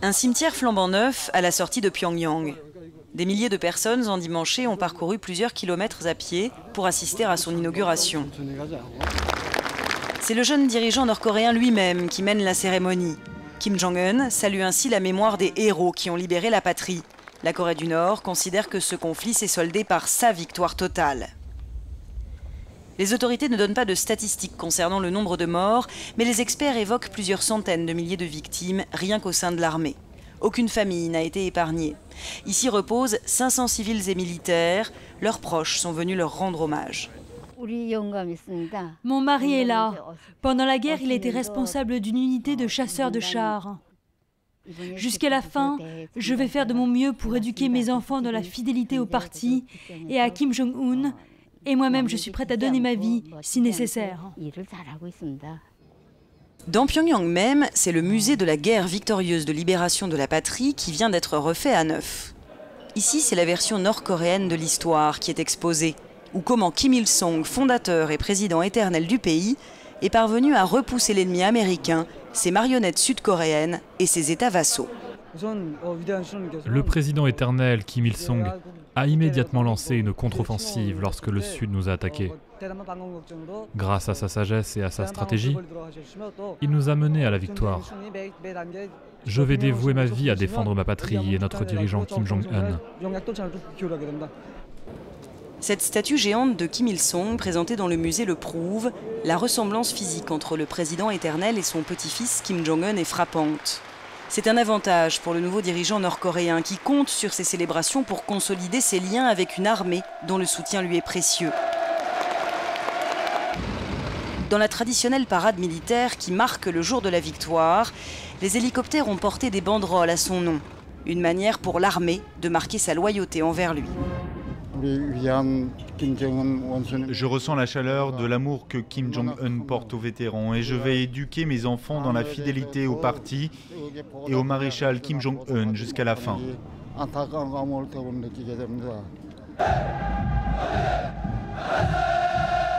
Un cimetière flambant neuf à la sortie de Pyongyang. Des milliers de personnes endimanchées ont parcouru plusieurs kilomètres à pied pour assister à son inauguration. C'est le jeune dirigeant nord-coréen lui-même qui mène la cérémonie. Kim Jong-un salue ainsi la mémoire des héros qui ont libéré la patrie. La Corée du Nord considère que ce conflit s'est soldé par sa victoire totale. Les autorités ne donnent pas de statistiques concernant le nombre de morts, mais les experts évoquent plusieurs centaines de milliers de victimes rien qu'au sein de l'armée. Aucune famille n'a été épargnée. Ici reposent 500 civils et militaires. Leurs proches sont venus leur rendre hommage. Mon mari est là. Pendant la guerre, il était responsable d'une unité de chasseurs de chars. Jusqu'à la fin, je vais faire de mon mieux pour éduquer mes enfants dans la fidélité au parti et à Kim Jong-un. Et moi-même, je suis prête à donner ma vie si nécessaire. Dans Pyongyang même, c'est le musée de la guerre victorieuse de libération de la patrie qui vient d'être refait à neuf. Ici, c'est la version nord-coréenne de l'histoire qui est exposée, ou comment Kim Il-sung, fondateur et président éternel du pays, est parvenu à repousser l'ennemi américain, ses marionnettes sud-coréennes et ses États vassaux. Le président éternel Kim Il-sung a immédiatement lancé une contre-offensive lorsque le Sud nous a attaqués. Grâce à sa sagesse et à sa stratégie, il nous a menés à la victoire. Je vais dévouer ma vie à défendre ma patrie et notre dirigeant Kim Jong-un. Cette statue géante de Kim Il-sung, présentée dans le musée, le prouve. La ressemblance physique entre le président éternel et son petit-fils Kim Jong-un est frappante. C'est un avantage pour le nouveau dirigeant nord-coréen qui compte sur ces célébrations pour consolider ses liens avec une armée dont le soutien lui est précieux. Dans la traditionnelle parade militaire qui marque le jour de la victoire, les hélicoptères ont porté des banderoles à son nom. Une manière pour l'armée de marquer sa loyauté envers lui. Je ressens la chaleur de l'amour que Kim Jong-un porte aux vétérans et je vais éduquer mes enfants dans la fidélité au parti et au maréchal Kim Jong-un jusqu'à la fin.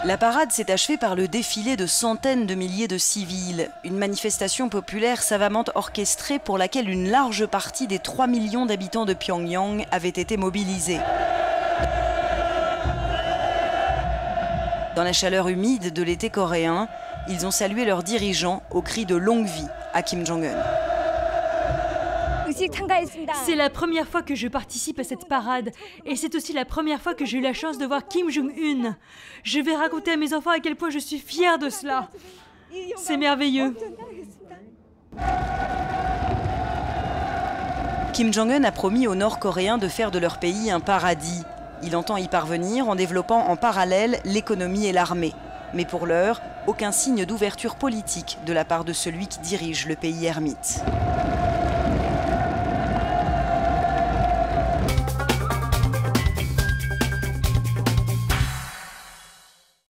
La parade s'est achevée par le défilé de centaines de milliers de civils, une manifestation populaire savamment orchestrée pour laquelle une large partie des 3 millions d'habitants de Pyongyang avait été mobilisée. Dans la chaleur humide de l'été coréen, ils ont salué leurs dirigeants au cri de longue vie à Kim Jong-un. C'est la première fois que je participe à cette parade et c'est aussi la première fois que j'ai eu la chance de voir Kim Jong-un. Je vais raconter à mes enfants à quel point je suis fière de cela. C'est merveilleux. Kim Jong-un a promis aux Nord-Coréens de faire de leur pays un paradis. Il entend y parvenir en développant en parallèle l'économie et l'armée. Mais pour l'heure, aucun signe d'ouverture politique de la part de celui qui dirige le pays ermite.